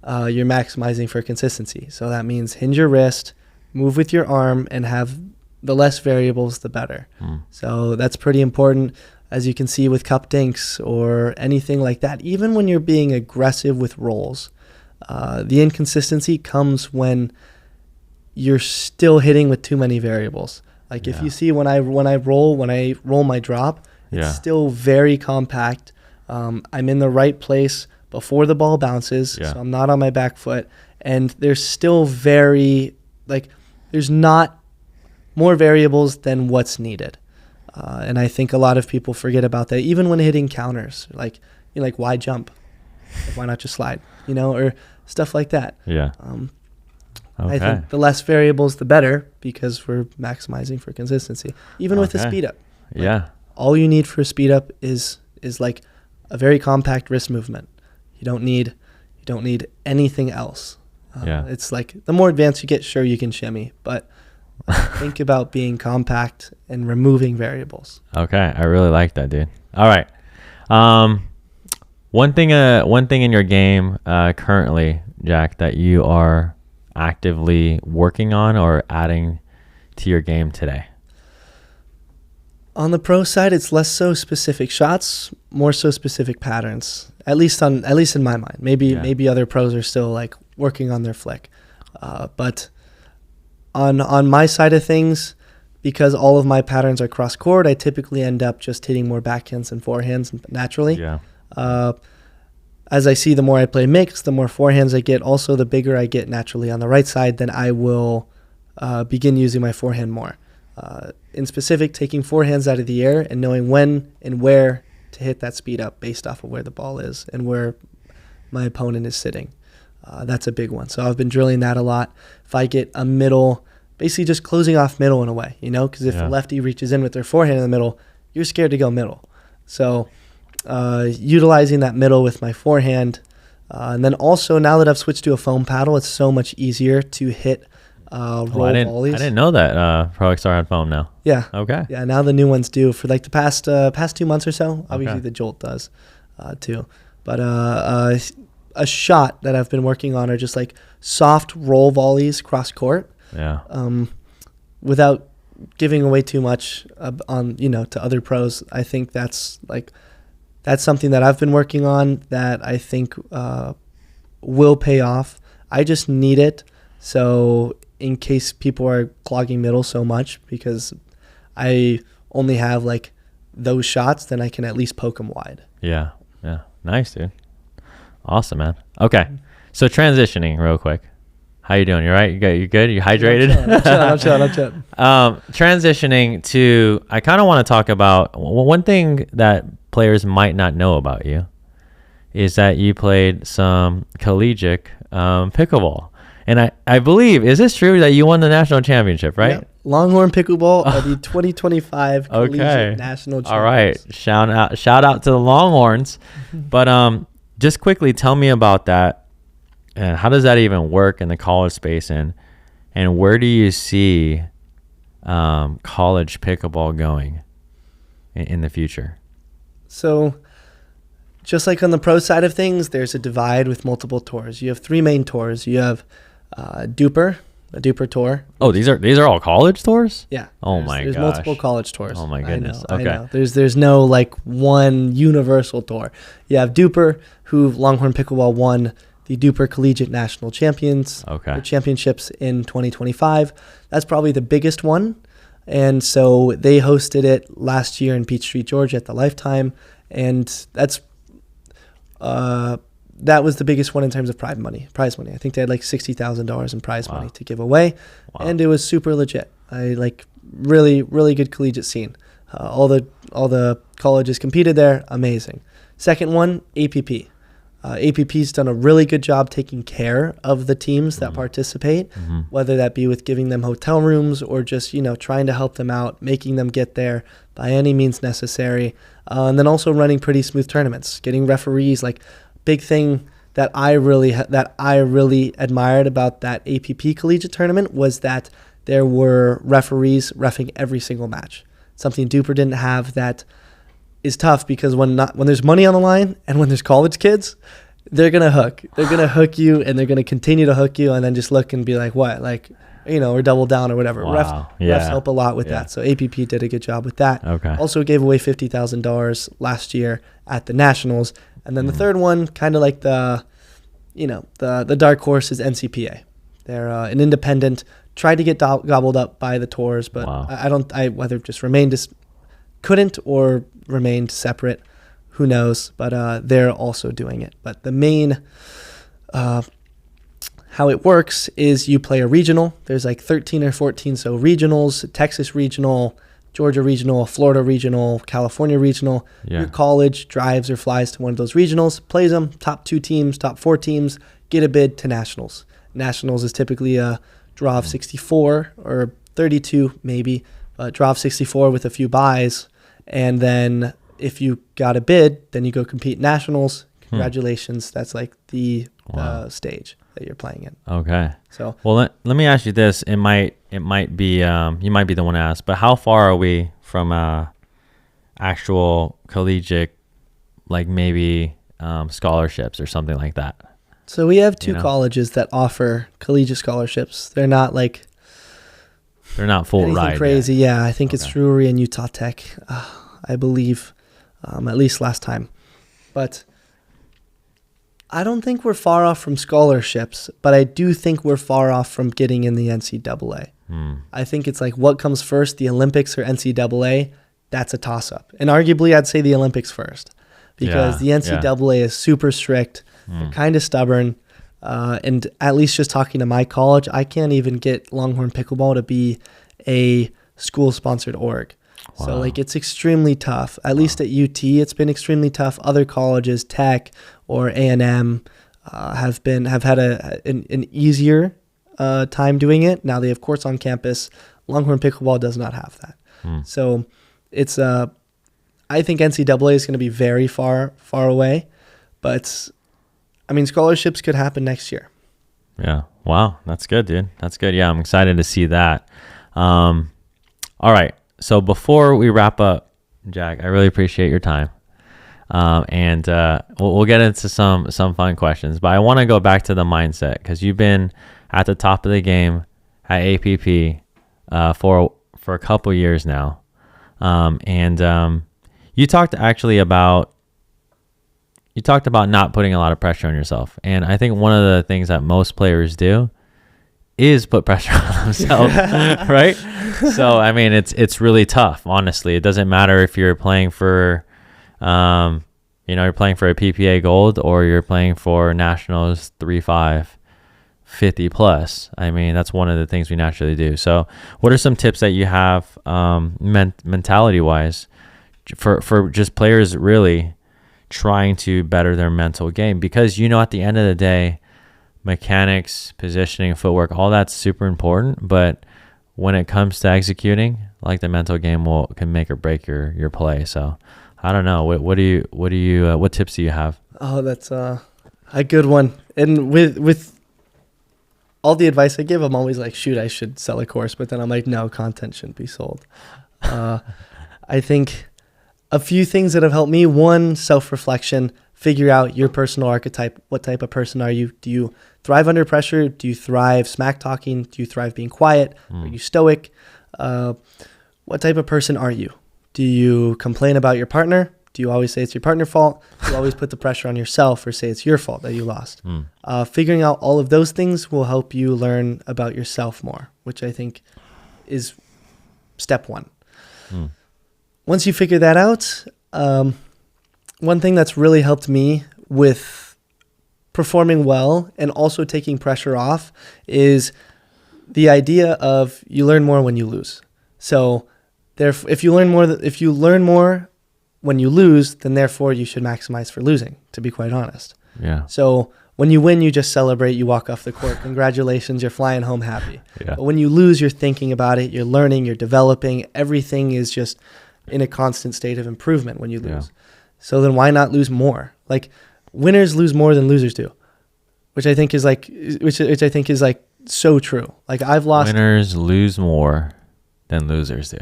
You're maximizing for consistency. So that means hinge your wrist, move with your arm, and have the less variables, the better. So that's pretty important, as you can see with cup dinks or anything like that. Even when you're being aggressive with rolls, the inconsistency comes when you're still hitting with too many variables. Like if you see when I roll my drop, it's still very compact. I'm in the right place before the ball bounces, so I'm not on my back foot, and there's still there's not more variables than what's needed. And I think a lot of people forget about that, even when hitting counters, like why jump? Like, why not just slide, or stuff like that. Yeah. I think the less variables, the better, because we're maximizing for consistency. Even with the speed up. All you need for a speed up is like a very compact wrist movement. You don't need anything else. It's like the more advanced you get, sure, you can shimmy, but think about being compact and removing variables. Okay, I really like that, dude. All right. One thing in your game currently, Jack, that you are actively working on or adding to your game today? On the pro side, it's less so specific shots, more so specific patterns. At least in my mind. Maybe other pros are still like working on their flick. But on my side of things, because all of my patterns are cross court, I typically end up just hitting more backhands than forehands naturally. As I see, the more I play mixed, the more forehands I get. Also, the bigger I get naturally on the right side, then I will begin using my forehand more. In specific, taking forehands out of the air and knowing when and where to hit that speed up based off of where the ball is and where my opponent is sitting. That's a big one. So I've been drilling that a lot. If I get a middle, basically just closing off middle in a way, because if a lefty reaches in with their forehand in the middle, you're scared to go middle. So utilizing that middle with my forehand And then also, now that I've switched to a foam paddle, it's so much easier to hit roll volleys. I didn't know that Pro XR had foam now. Yeah. Okay. Yeah, now the new ones do. For like the past 2 months or so, obviously the Jolt does too. But a shot that I've been working on are just like soft roll volleys cross court. Yeah. Without giving away too much on to other pros. I think that's something that I've been working on that I think will pay off. I just need it, so in case people are clogging middle so much, because I only have like those shots, then I can at least poke them wide. Yeah. Nice, dude. Awesome, man. Okay, so transitioning real quick. How you doing? You right? You good? You hydrated? I'm chilling. Transitioning to, I kind of want to talk about one thing that players might not know about you is that you played some collegiate pickleball. And I believe, is this true that you won the national championship, right? Yep. Longhorn Pickleball are the 2025 Collegiate National Champions. All right. Shout out to the Longhorns. But just quickly tell me about that. And how does that even work in the college space? And where do you see college pickleball going in the future? So just like on the pro side of things, there's a divide with multiple tours. You have 3 main tours. You have a Duper tour. Oh, these are all college tours? Yeah. Oh my gosh. There's multiple college tours. Oh my goodness. I Okay. know. There's no like one universal tour. You have Duper, who Longhorn Pickleball won the Duper Collegiate National Champions or Championships in 2025. That's probably the biggest one. And so they hosted it last year in Peachtree, Georgia at the Lifetime. And that was the biggest one in terms of prize money. I think they had like $60,000 in prize money to give away. Wow. And it was super legit. I like really, really good collegiate scene. All the colleges competed there. Amazing. Second one, APP. APP's done a really good job taking care of the teams that participate, whether that be with giving them hotel rooms or just, trying to help them out, making them get there by any means necessary. And then also running pretty smooth tournaments, getting referees. Like, big thing that I really admired about that APP collegiate tournament was that there were referees reffing every single match. Something Duper didn't have that is tough, because when there's money on the line and when there's college kids, they're going to hook. They're going to hook you, and they're going to continue to hook you, and then just look and be like, what? Like, or double down or whatever. Wow. Refs help a lot with that. So APP did a good job with that. Okay. Also gave away $50,000 last year at the Nationals. And then the third one, kind of like the dark horse, is NCPA. They're an independent, tried to get gobbled up by the tours, but I whether just couldn't or remained separate, who knows, but they're also doing it. But the main how it works is you play a regional. There's like 13 or 14 regionals: Texas regional, Georgia regional, Florida regional, California regional. Your college drives or flies to one of those regionals, plays them, top 2 teams, top 4 teams, get a bid to nationals. Nationals is typically a draw of 64 or 32 maybe, draw of 64 with a few buys. And then if you got a bid, then you go compete nationals. Congratulations. That's like the stage that you're playing in. Okay. So, well, let me ask you this. It might be, you might be the one to ask, but how far are we from actual collegiate, like maybe scholarships or something like that? So we have 2 colleges that offer collegiate scholarships. They're not full ride crazy. Yet. Yeah, I think it's Drury and Utah Tech, I believe, at least last time. But I don't think we're far off from scholarships, but I do think we're far off from getting in the NCAA. I think it's like, what comes first, the Olympics or NCAA? That's a toss-up. And arguably, I'd say the Olympics first, because the NCAA is super strict. They're kind of stubborn. And at least just talking to my college, I can't even get Longhorn Pickleball to be a school-sponsored org. Wow. So it's extremely tough. At least at UT, it's been extremely tough. Other colleges, Tech or A&M, have had an easier time doing it. Now they have courts on campus. Longhorn Pickleball does not have that. So it's I think NCAA is going to be very far away, but I mean, scholarships could happen next year. Yeah. Wow. That's good, dude. That's good. Yeah. I'm excited to see that. All right. So before we wrap up, Jack, I really appreciate your time. And we'll get into some fun questions, but I want to go back to the mindset, because you've been at the top of the game at APP for a couple years now. You talked about not putting a lot of pressure on yourself. And I think one of the things that most players do is put pressure on themselves, right? So, I mean, it's really tough, honestly. It doesn't matter if you're playing for, you're playing for a PPA gold or you're playing for nationals 3-5, 50 plus. I mean, that's one of the things we naturally do. So what are some tips that you have mentality wise for just players really trying to better their mental game? Because, at the end of the day, mechanics, positioning, footwork, all that's super important. But when it comes to executing, like, the mental game can make or break your play. So I don't know. What tips do you have? Oh, that's a good one. And with all the advice I give, I'm always like, shoot, I should sell a course. But then I'm like, no, content shouldn't be sold. I think a few things that have helped me: one, self-reflection, figure out your personal archetype. What type of person are you? Do you thrive under pressure? Do you thrive smack talking? Do you thrive being quiet? Are you stoic? What type of person are you? Do you complain about your partner? Do you always say it's your partner's fault? Do you always put the pressure on yourself or say it's your fault that you lost? Figuring out all of those things will help you learn about yourself more, which I think is step one. Once you figure that out, one thing that's really helped me with performing well and also taking pressure off is the idea of you learn more when you lose. So if you learn more when you lose, then therefore you should maximize for losing, to be quite honest. Yeah. So when you win, you just celebrate, you walk off the court. Congratulations, you're flying home happy. Yeah. But when you lose, you're thinking about it, you're learning, you're developing. Everything is just in a constant state of improvement when you lose. Yeah. So then why not lose more? Like, winners lose more than losers do, which I think is so true. Like, I've lost. Winners lose more than losers do.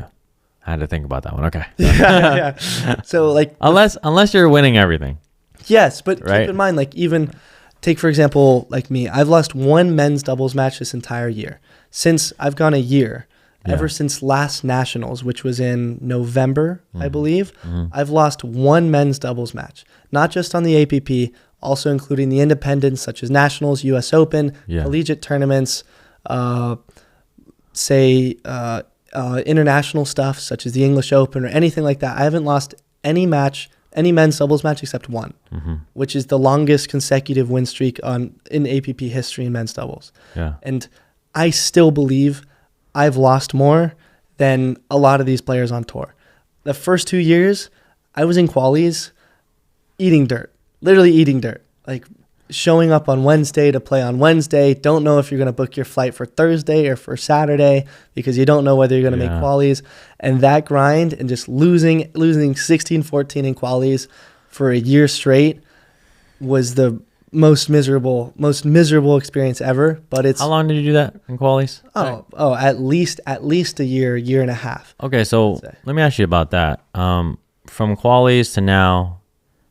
I had to think about that one. Okay. Yeah. So, like, unless you're winning everything. Yes, but right? Keep in mind, like, even take, for example, like me, I've lost one men's doubles match this entire year. Since I've gone a year, ever since last nationals, which was in November, I believe, I've lost one men's doubles match, not just on the APP, also including the independents such as nationals, US Open, collegiate tournaments, international stuff such as the English Open or anything like that. I haven't lost any men's doubles match except one, which is the longest consecutive win streak in APP history in men's doubles. Yeah. And I still believe I've lost more than a lot of these players on tour. The first 2 years, I was in Qualies literally eating dirt, like showing up on Wednesday to play on Wednesday. Don't know if you're going to book your flight for Thursday or for Saturday because you don't know whether you're going to make Qualies. And that grind and just losing 16-14 in Qualies for a year straight was the most miserable experience ever. But it's how long did you do that in Qualies? At least a year and a half. Okay, so let me ask you about that. From Qualies to now,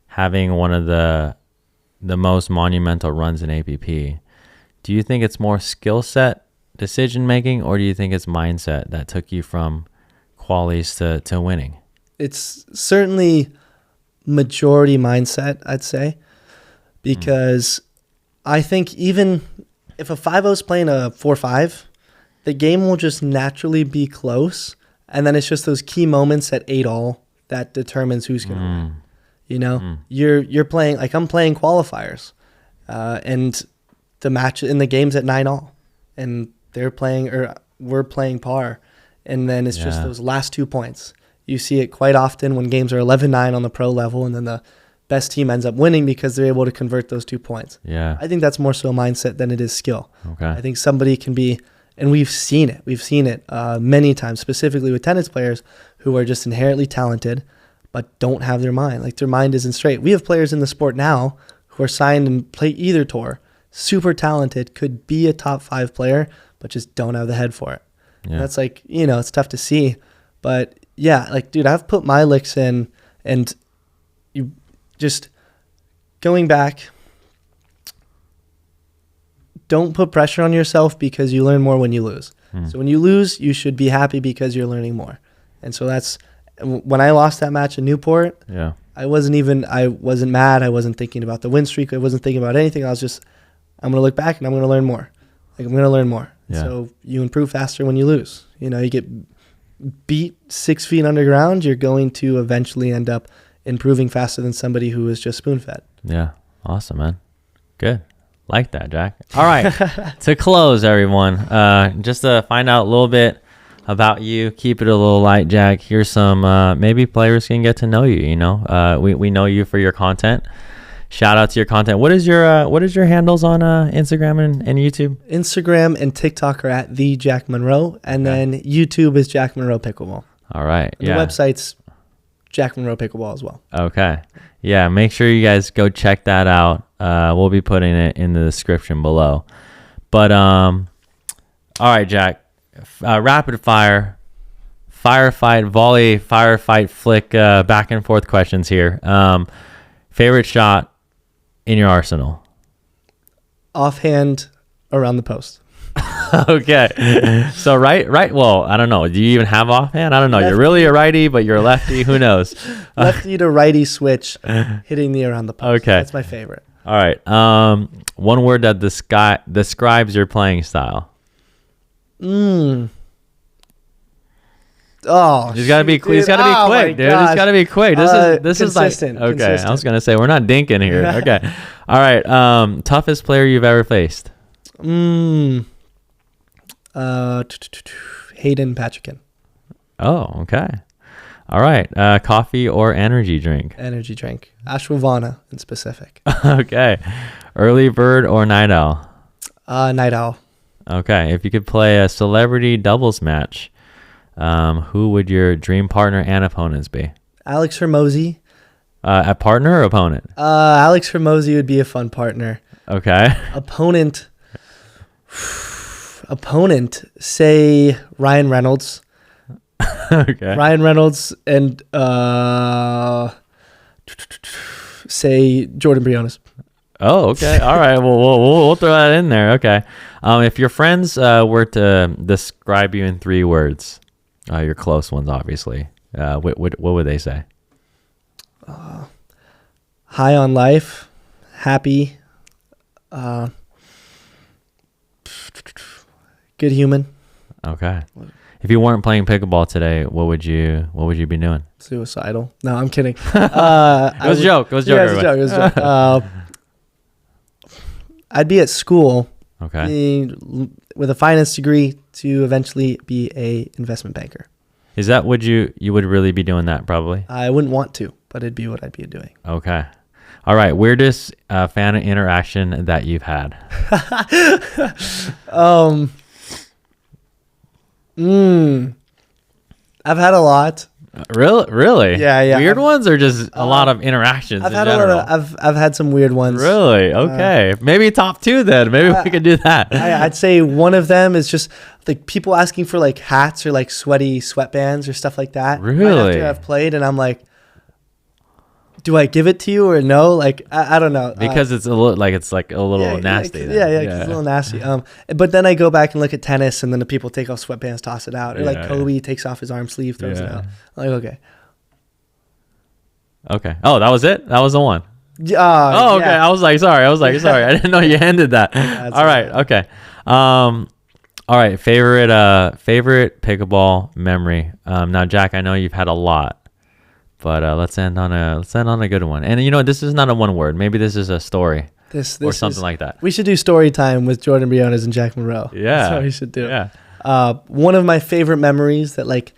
having one of the most monumental runs in APP, do you think it's more skill set decision making, or do you think it's mindset that took you from Qualies to winning? It's certainly majority mindset, I'd say. Because I think even if a 5-0 is playing a 4-5, the game will just naturally be close. And then it's just those key moments at 8-all that determines who's going to win. You know, you're playing, like, I'm playing qualifiers and the match in the game's at 9-all and we're playing par. And then it's just those last 2 points. You see it quite often when games are 11-9 on the pro level, and then the best team ends up winning because they're able to convert those 2 points. Yeah. I think that's more so mindset than it is skill. Okay. I think somebody can be, and we've seen it many times, specifically with tennis players who are just inherently talented, but don't have their mind. Like, their mind isn't straight. We have players in the sport now who are signed and play either tour, super talented, could be a top 5 player, but just don't have the head for it. Yeah. That's like, it's tough to see. But yeah, like, dude, I've put my licks in, and you just going back, don't put pressure on yourself because you learn more when you lose. So when you lose, you should be happy because you're learning more. And so that's when I lost that match in Newport. Yeah. I wasn't mad. I wasn't thinking about the win streak. I wasn't thinking about anything. I was just, I'm going to look back and I'm going to learn more. Like, I'm going to learn more. Yeah. So you improve faster when you lose. You get beat 6 feet underground, you're going to eventually end up improving faster than somebody who is just spoon-fed. Yeah. Awesome, man. Good. Like that, Jack. All right. To close, everyone, just to find out a little bit about you, keep it a little light, Jack. Here's some, maybe players can get to know you, we know you for your content. Shout out to your content. What is your handles on Instagram and YouTube? Instagram and TikTok are at the Jack Munro, and then YouTube is Jack Munro Pickleball. All right. And the website's Jack Munro Pickleball as well. Okay. Yeah, make sure you guys go check that out. We'll be putting it in the description below. But all right, Jack. Rapid fire, firefight, volley, firefight, flick, back and forth questions here. Favorite shot in your arsenal? Offhand around the post. Okay. So right. Well, I don't know. Do you even have offhand? I don't know. Lefty. You're really a righty, but you're a lefty. Who knows? Lefty to righty switch, hitting the around the post. Okay. That's my favorite. All right. One word that describes your playing style. Oh, it's gotta be quick. It's gotta be quick, dude. It's gotta be quick. This is like okay. Consistent. I was gonna say we're not dinking here. Okay. All right. Toughest player you've ever faced. Hayden Patrican. Oh, okay. All right. Coffee or energy drink? Energy drink. Ashwagandha in specific. Okay. Early bird or night owl? Night owl. Okay. If you could play a celebrity doubles match, who would your dream partner and opponents be? Alex Hermosi. A partner or opponent? Alex Hermosi would be a fun partner. Okay. Opponent, say Ryan Reynolds. Okay. Ryan Reynolds and say Jordan Briones. Oh, okay. All right. Well, we'll throw that in there. Okay. If your friends were to describe you in 3 words, your close ones, obviously, what would they say? High on life, happy, good human. Okay. If you weren't playing pickleball today, what would you be doing? Suicidal. No, I'm kidding. It was a joke. It was a joke. I'd be at school. Okay. With a finance degree to eventually be a investment banker. Is that what you would really be doing that probably? I wouldn't want to, but it'd be what I'd be doing. Okay. All right. Weirdest fan interaction that you've had? I've had a lot. Really? Yeah. Weird ones or just a lot of interactions? I've had some weird ones. Really? Okay. Maybe top 2 then. Maybe we could do that. I'd say one of them is just like people asking for like hats or like sweaty sweatbands or stuff like that. Really? Right after I've played, and I'm like, do I give it to you or no? Like I don't know. Because it's a little nasty. Yeah, it's a little nasty. But then I go back and look at tennis, and then the people take off sweatbands, toss it out, or like Kobe takes off his arm sleeve, throws it out. I'm like, okay. Okay. Oh, that was it. That was the one. Okay. I was like, sorry. I didn't know you ended that. All right. Okay. All right. Favorite pickleball memory. Now, Jack, I know you've had a lot. But let's end on a good one. And this is not a one word. Maybe this is a story or something like that. We should do story time with Jordan Briones and Jack Munro. Yeah, that's what we should do. Yeah. One of my favorite memories that like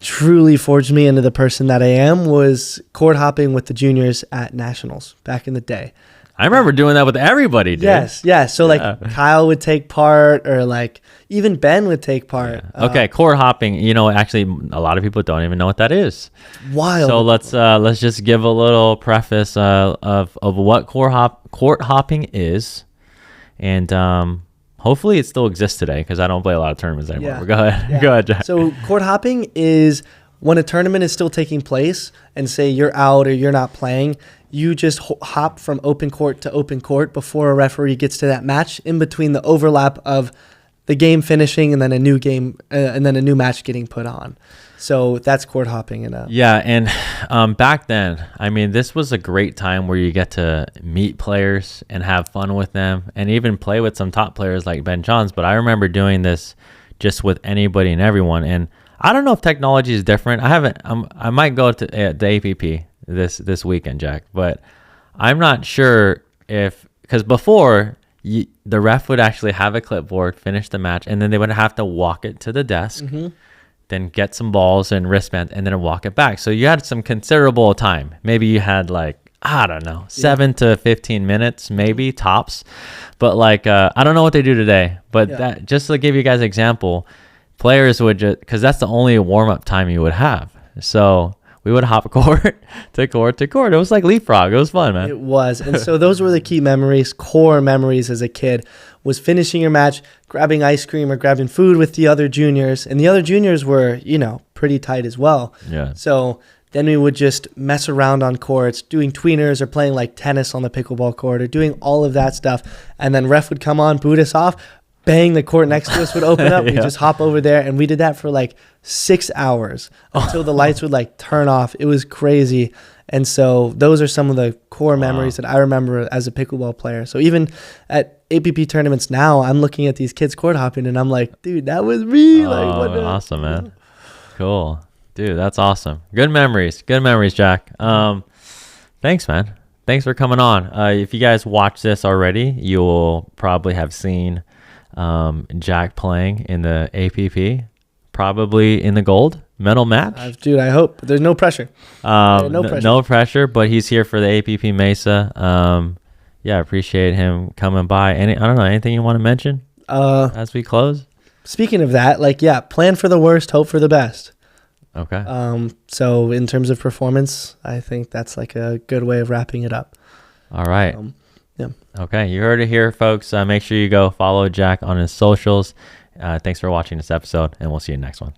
truly forged me into the person that I am was court hopping with the juniors at nationals back in the day. I remember doing that with everybody, dude. Yes. So like Kyle would take part, or like even Ben would take part. Yeah. Okay, court hopping. You know, actually, a lot of people don't even know what that is. Wild. So let's just give a little preface of what court hopping is, and hopefully it still exists today because I don't play a lot of tournaments anymore. Yeah. Go ahead, Yeah. go ahead, Jack. So court hopping is when a tournament is still taking place, and say you're out or you're not playing. You just hop from open court to open court before a referee gets to that match, in between the overlap of the game finishing and then a new game and then a new match getting put on. So that's court hopping. Yeah, and back then, I mean, this was a great time where you get to meet players and have fun with them and even play with some top players like Ben Johns. But I remember doing this just with anybody and everyone. And I don't know if technology is different. I might go to the APP this weekend, Jack, but I'm not sure because before the ref would actually have a clipboard, finish the match, and then they would have to walk it to the desk, then get some balls and wristbands, and then walk it back. So you had some considerable time. Maybe you had like, I don't know, 7 to 15 minutes, maybe tops. But like, I don't know what they do today, but that, just to give you guys an example, players would just, because that's the only warm-up time you would have. So we would hop court to court to court. It was like leapfrog. It was fun, man. It was. And so those were the key memories, core memories as a kid, was finishing your match, grabbing ice cream or grabbing food with the other juniors. And the other juniors were, pretty tight as well. Yeah. So then we would just mess around on courts, doing tweeners or playing like tennis on the pickleball court or doing all of that stuff. And then ref would come on, boot us off. Bang, the court next to us would open up. We just hop over there, and we did that for like 6 hours until the lights would like turn off. It was crazy. And so those are some of the core memories that I remember as a pickleball player. So even at APP tournaments now, I'm looking at these kids court hopping, and I'm like, dude, that was me. Awesome, man. Cool. Dude, that's awesome. Good memories, Jack. Thanks, man. Thanks for coming on. If you guys watch this already, you'll probably have seen Jack playing in the APP, probably in the gold medal match. Dude, I hope. There's no pressure. No pressure, but he's here for the APP Mesa. I appreciate him coming by. I don't know, anything you want to mention as we close? Speaking of that, plan for the worst, hope for the best. Okay. So in terms of performance, I think that's like a good way of wrapping it up. All right. Yeah. Okay, you heard it here, folks. Make sure you go follow Jack on his socials. Thanks for watching this episode, and we'll see you next one.